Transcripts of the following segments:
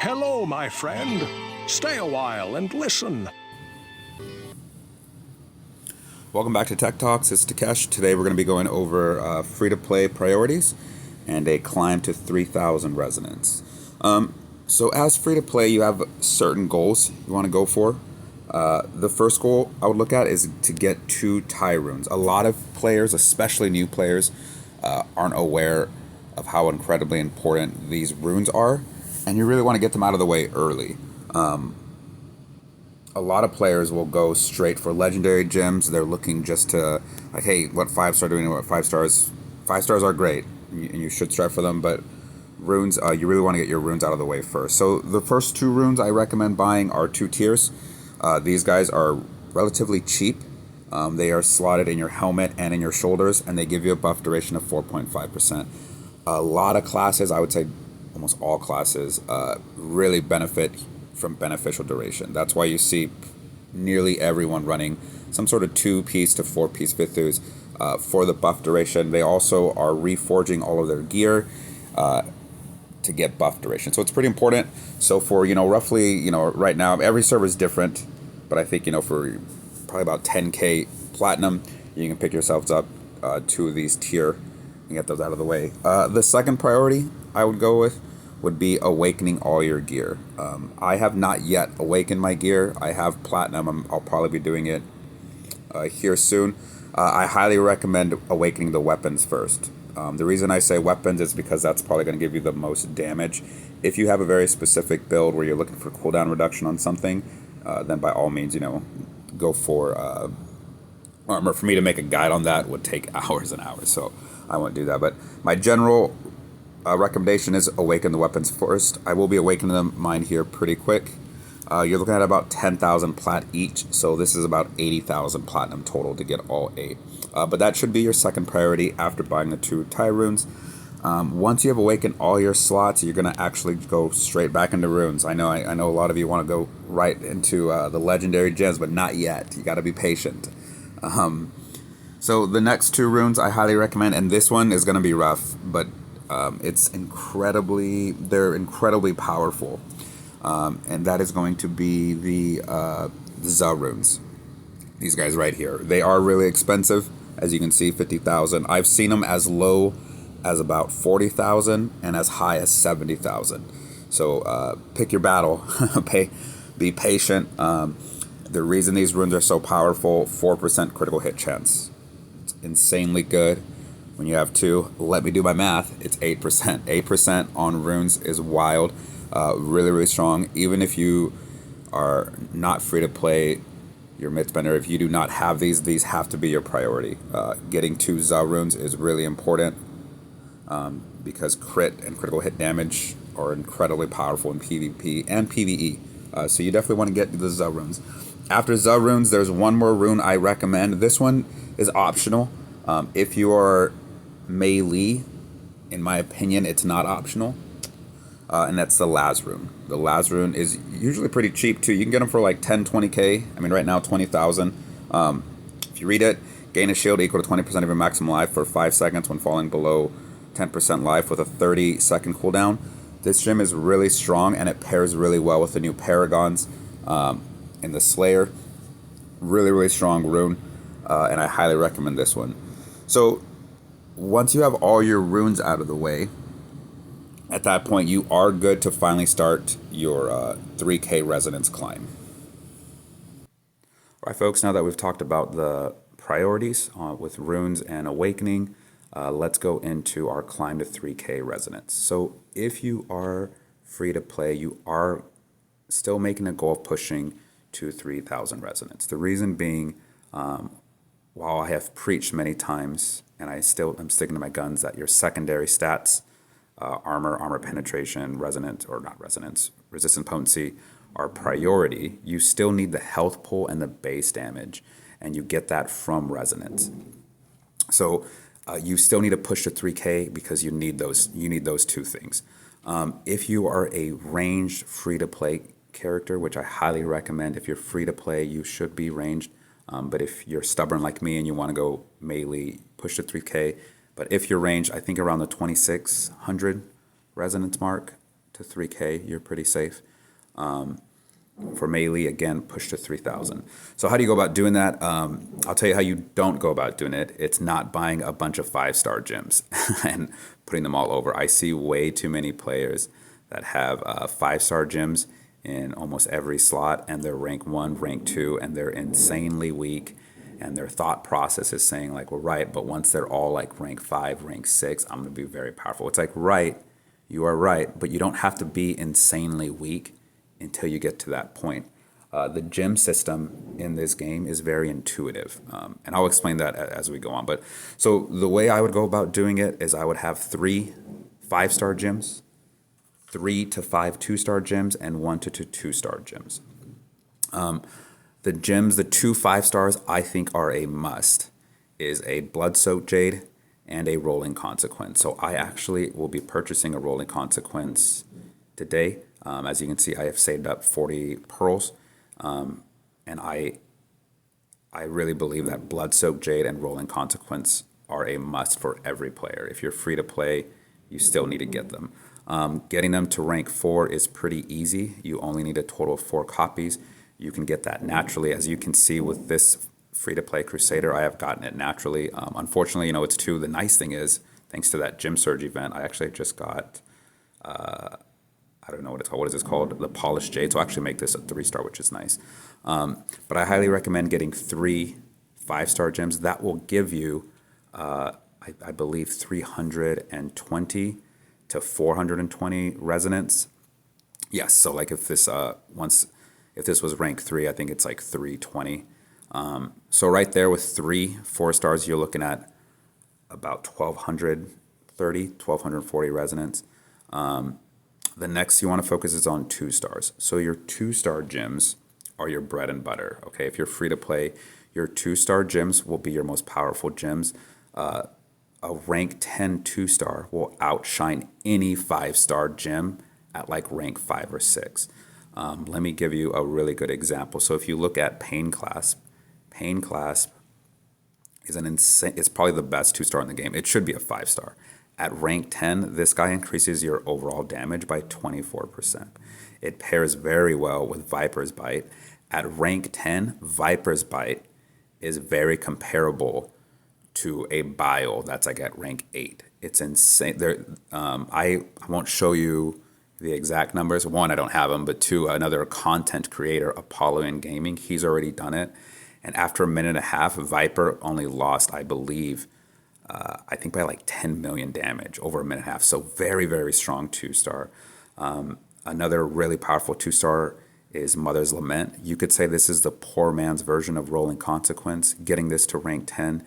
Hello, my friend. Stay a while and listen. Welcome back to Tech Talks. It's Takesh. Today we're going to be going over free-to-play priorities and a climb to 3,000 resonance. So as free-to-play, you have certain goals you want to go for. The first goal I would look at is to get 2 tie runes. A lot of players, especially new players, aren't aware of how incredibly important these runes are, and you really want to get them out of the way early. A lot of players will go straight for legendary gems. They're looking just to, like, hey, what 5-star doing? What 5 stars? 5 stars are great, and you should strive for them, but runes, you really want to get your runes out of the way first. So the first 2 runes I recommend buying are 2 tiers. These guys are relatively cheap. They are slotted in your helmet and in your shoulders, and they give you a buff duration of 4.5%. A lot of classes, I would say almost all classes, really benefit from beneficial duration. That's why you see nearly everyone running some sort of 2-piece to 4-piece Vithus for the buff duration. They also are reforging all of their gear to get buff duration. So it's pretty important. So for, roughly, right now, every server is different, but I think, for probably about 10K platinum, you can pick yourselves up 2 of these tier and get those out of the way. The second priority I would go with would be awakening all your gear. I have not yet awakened my gear. I have platinum. I'll probably be doing it here soon. I highly recommend awakening the weapons first. The reason I say weapons is because that's probably going to give you the most damage. If you have a very specific build where you're looking for cooldown reduction on something, then by all means, go for armor. For me to make a guide on that would take hours and hours, so I won't do that. But my general recommendation is awaken the weapons first. I will be awakening them mine here pretty quick. You're looking at about 10,000 plat each, so this is about 80,000 platinum total to get all 8. But that should be your second priority after buying the 2 tie runes. Once you have awakened all your slots, you're going to actually go straight back into runes. I know a lot of you want to go right into the legendary gems, but not yet. You got to be patient. So the next 2 runes I highly recommend, and this one is going to be rough, but they're incredibly powerful. And that is going to be the Za runes. These guys right here. They are really expensive. As you can see, 50,000. I've seen them as low as about 40,000 and as high as 70,000. So pick your battle. Be patient. The reason these runes are so powerful, 4% critical hit chance. It's insanely good. When you have 2, let me do my math, it's 8%. 8% on runes is wild. Really, really strong. Even if you are not free to play your mid-spender, if you do not have these have to be your priority. Getting 2 Za runes is really important because crit and critical hit damage are incredibly powerful in PvP and PvE. So you definitely want to get the Za runes. After Za runes, there's one more rune I recommend. This one is optional. If you are melee, in my opinion, it's not optional. And that's the Laz rune. The Laz rune is usually pretty cheap too. You can get them for like 10, 20k. I mean, right now 20,000. If you read it, gain a shield equal to 20% of your maximum life for 5 seconds when falling below 10% life with a 30-second cooldown. This gem is really strong and it pairs really well with the new Paragons and the Slayer. Really, really strong rune, and I highly recommend this one. So once you have all your runes out of the way, at that point, you are good to finally start your 3K resonance climb. All right, folks, now that we've talked about the priorities with runes and awakening, let's go into our climb to 3K resonance. So if you are free to play, you are still making a goal of pushing to 3,000 resonance. The reason being, while I have preached many times, and I'm sticking to my guns, that your secondary stats, armor penetration, resonance potency are priority, you still need the health pool and the base damage, and you get that from resonance. So you still need to push to 3K because you need those 2 things. If you are a ranged free-to-play character, which I highly recommend, if you're free-to-play, you should be ranged. But if you're stubborn like me and you want to go melee, push to 3K. But if you're ranged, I think around the 2,600 resonance mark to 3K, you're pretty safe. For melee, again, push to 3,000. So how do you go about doing that? I'll tell you how you don't go about doing it. It's not buying a bunch of 5-star gems and putting them all over. I see way too many players that have 5-star gems in almost every slot, and they're rank 1, rank 2, and they're insanely weak. And their thought process is saying like, well, right, but once they're all like rank 5, rank 6, I'm going to be very powerful. It's like, right, you are right, but you don't have to be insanely weak until you get to that point. The gem system in this game is very intuitive, and I'll explain that as we go on. But so the way I would go about doing it is I would have 3 5-star gems, 3 to 5 2-star gems, and 1 to 2 2-star gems. The gems, the 2 5-stars I think are a must, is a Blood-Soaked Jade and a Rolling Consequence. So I actually will be purchasing a Rolling Consequence today. As you can see, I have saved up 40 pearls, and I really believe that Blood-Soaked Jade and Rolling Consequence are a must for every player. If you're free to play, you still need to get them. Getting them to rank 4 is pretty easy. You only need a total of 4 copies. You can get that naturally. As you can see with this free-to-play Crusader, I have gotten it naturally. Unfortunately, it's 2. The nice thing is, thanks to that Gem Surge event, I actually just got... I don't know what it's called. What is this called? The Polished Jade. So I'll actually make this a 3-star, which is nice. But I highly recommend getting 3 5-star gems. That will give you, I believe, 320 to 420 resonance. Yes. So like if this if this was rank 3, I think it's like 320. So right there with 3 4-stars, you're looking at about 1,240 resonance. The next you want to focus is on 2-stars. So your 2-star gems are your bread and butter. Okay, if you're free to play, your 2-star gems will be your most powerful gems. A rank 10 2-star will outshine any 5-star gem at like rank 5 or 6. Let me give you a really good example. So if you look at Pain Clasp is an insane. It's probably the best 2-star in the game. It should be a 5-star. At rank 10, this guy increases your overall damage by 24%. It pairs very well with Viper's Bite. At rank 10, Viper's Bite is very comparable to a Bile that's like at rank 8. It's insane. I won't show you the exact numbers. 1, I don't have them, but 2, another content creator, Apollo in Gaming, he's already done it. And after a minute and a half, Viper only lost, I believe, I think by like 10 million damage over a minute and a half. So very, very strong 2-star. Another really powerful 2-star is Mother's Lament. You could say this is the poor man's version of Rolling Consequence. Getting this to rank 10,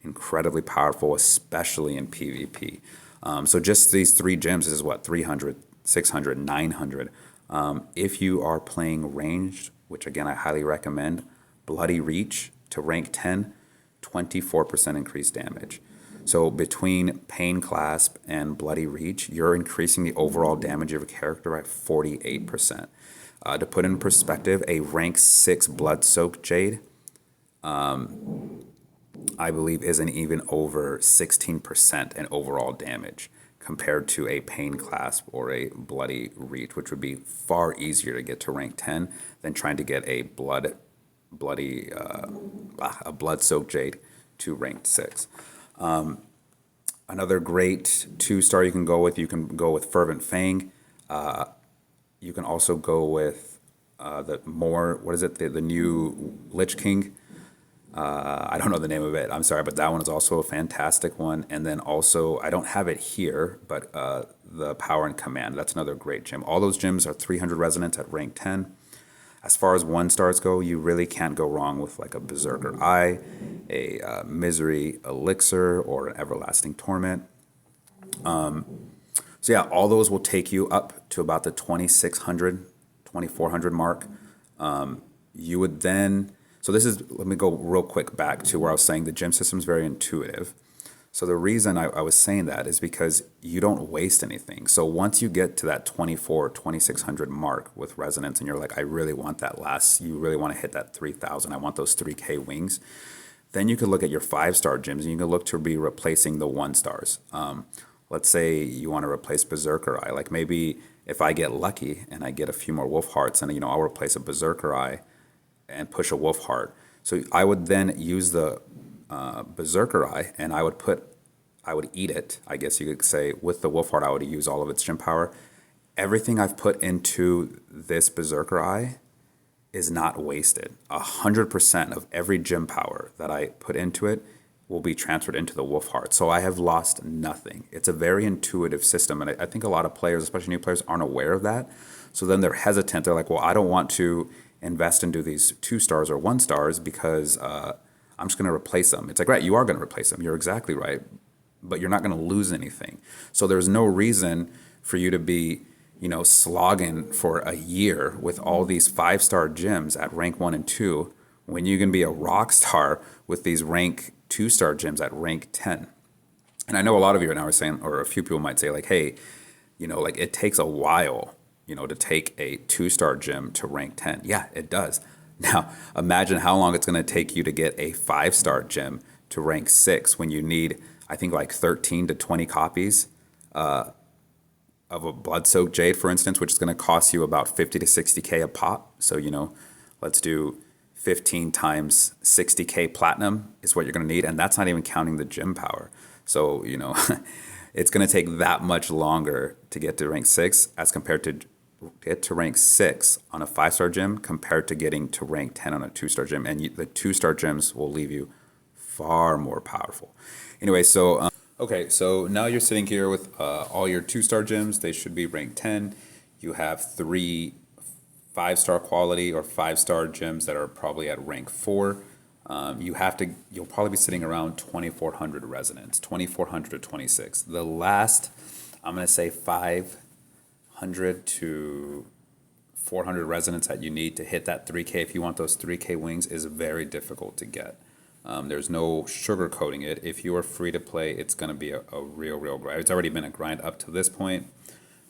incredibly powerful, especially in PvP. So just these 3 gems is what, 300, 600, 900. If you are playing ranged, which again I highly recommend, Bloody Reach to rank 10, 24% increased damage. So between Pain Clasp and Bloody Reach, you're increasing the overall damage of your character by 48%. To put in perspective, a rank 6 Blood-Soaked Jade, I believe, isn't even over 16% in overall damage compared to a Pain Clasp or a Bloody Reach, which would be far easier to get to rank 10 than trying to get a Blood-Soaked Jade to rank 6. Another great 2-star you can go with Fervent Fang. You can also go with the new Lich King. I don't know the name of it, I'm sorry, but that one is also a fantastic one. And then also, I don't have it here, but the Power and Command, that's another great gem. All those gems are 300 resonance at rank 10. As far as 1-stars go, you really can't go wrong with like a Berserker Eye, a Misery Elixir, or an Everlasting Torment. So yeah, all those will take you up to about the 2,600, 2,400 mark. You would then, let me go real quick back to where I was saying the gem system is very intuitive. So the reason I was saying that is because you don't waste anything. So once you get to that 2,600 mark with resonance and you're like, I really want that you really want to hit that 3,000, I want those 3K wings, then you could look at your 5-star gems and you can look to be replacing the 1-stars. Let's say you want to replace Berserker Eye. Like maybe if I get lucky and I get a few more wolf hearts, and I'll replace a berserker eye and push a wolf heart. So I would then use the berserker eye, and I would eat it, I guess you could say. With the wolf heart, I would use all of its gem power. Everything I've put into this berserker eye is not wasted. 100% of every gem power that I put into it will be transferred into the wolf heart. So I have lost nothing. It's a very intuitive system, and I think a lot of players, especially new players, aren't aware of that. So then they're hesitant. They're like, well, I don't want to invest into these 2 stars or 1 stars because I'm just going to replace them. It's like, right, you are going to replace them. You're exactly right. But you're not going to lose anything. So there's no reason for you to be slogging for a year with all these 5-star gems at rank 1 and 2 when you can be a rock star with these rank 2-star gems at rank 10. And I know a lot of you right now are saying, or a few people might say, like, hey, like it takes a while, to take a 2-star gem to rank 10. Yeah, it does. Now, imagine how long it's going to take you to get a 5-star gem to rank 6 when you need, I think, like 13 to 20 copies of a blood-soaked jade, for instance, which is going to cost you about 50 to 60K a pop. So, let's do 15 times 60K platinum is what you're going to need. And that's not even counting the gem power. So, it's going to take that much longer to get to rank 6 as compared to get to rank 6 on a 5-star gem compared to getting to rank 10 on a 2-star gem. And the 2-star gems will leave you far more powerful. Anyway, so okay, so now you're sitting here with all your 2-star gems. They should be rank 10. You have 3 5-star quality or 5-star gems that are probably at rank 4. You'll probably be sitting around 2,400 resonance, 2,400 to 26. The last, I'm going to say 500 to 400 resonance that you need to hit that 3K, if you want those 3K wings, is very difficult to get. There's no sugarcoating it. If you are free to play, it's going to be a real grind. It's already been a grind up to this point,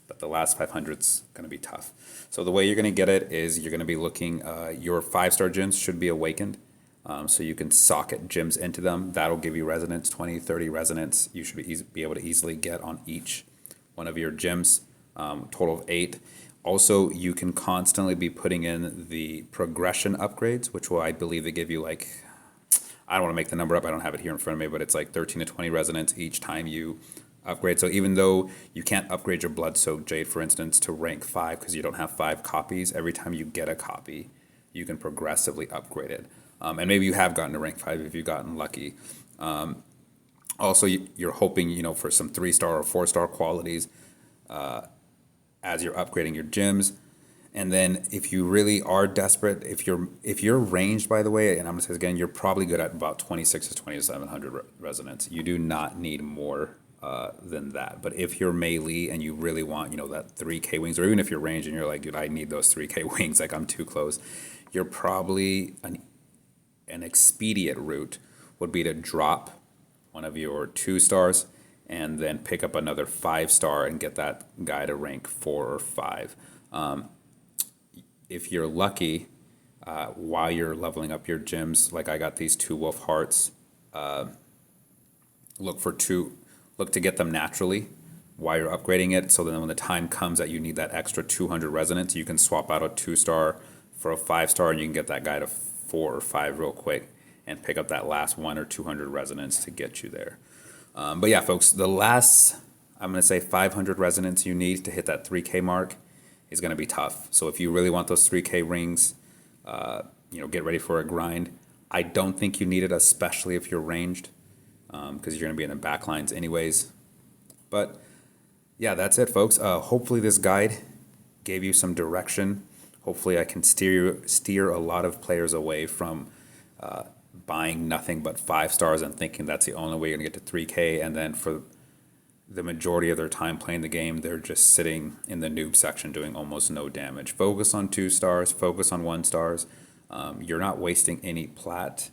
but the last 500's going to be tough. So the way you're going to get it is you're going to be looking, your 5-star gems should be awakened. So you can socket gems into them. That'll give you resonance, 20, 30 resonance. You should be able to easily get on each one of your gems, total of 8. Also, you can constantly be putting in the progression upgrades, which will, I believe, they give you like, I don't want to make the number up, I don't have it here in front of me, but it's like 13 to 20 resonance each time you upgrade. So even though you can't upgrade your blood-soaked jade, for instance, to rank 5 because you don't have 5 copies, every time you get a copy, you can progressively upgrade it. And maybe you have gotten to rank 5 if you've gotten lucky. Also, you're hoping, for some 3-star or 4-star qualities as you're upgrading your gems. And then if you really are desperate, if you're ranged, by the way, and I'm going to say this again, you're probably good at about 26 to 2700 resonance. You do not need more than that. But if you're melee and you really want, that 3K wings, or even if you're ranged and you're like, dude, I need those 3K wings, like I'm too close, you're probably an expedient route would be to drop one of your 2 stars and then pick up another 5-star and get that guy to rank 4 or 5. If you're lucky, while you're leveling up your gems, like I got these 2 wolf hearts, look to get them naturally while you're upgrading it, so then when the time comes that you need that extra 200 resonance, you can swap out a 2-star for a 5-star and you can get that guy to 4 or 5 real quick and pick up that last 1 or 200 resonance to get you there. But yeah, folks, the last, I'm going to say 500 resonance you need to hit that 3K mark is going to be tough. So if you really want those 3K rings, get ready for a grind. I don't think you need it, especially if you're ranged, because you're going to be in the back lines anyways. But yeah, that's it, folks. Hopefully this guide gave you some direction. Hopefully I can steer a lot of players away from buying nothing but 5 stars and thinking that's the only way you're going to get to 3K, and then for the majority of their time playing the game, they're just sitting in the noob section doing almost no damage. Focus on 2 stars, focus on 1 stars. You're not wasting any plat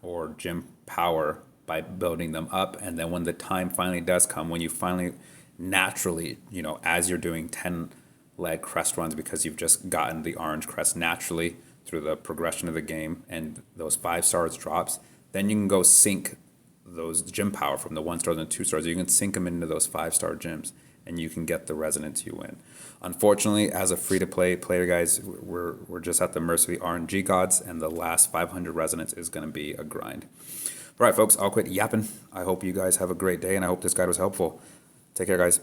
or gem power by building them up, and then when the time finally does come, when you finally naturally, as you're doing 10 leg crest runs because you've just gotten the orange crest naturally through the progression of the game and those 5 stars drops, then you can go sink those gem power from the 1 stars and 2 stars. You can sink them into those 5-star gems and you can get the resonance you win. Unfortunately, as a free-to-play player, guys, we're just at the mercy of the RNG gods, and the last 500 resonance is going to be a grind. All right, folks, I'll quit yapping. I hope you guys have a great day, and I hope this guide was helpful. Take care, guys.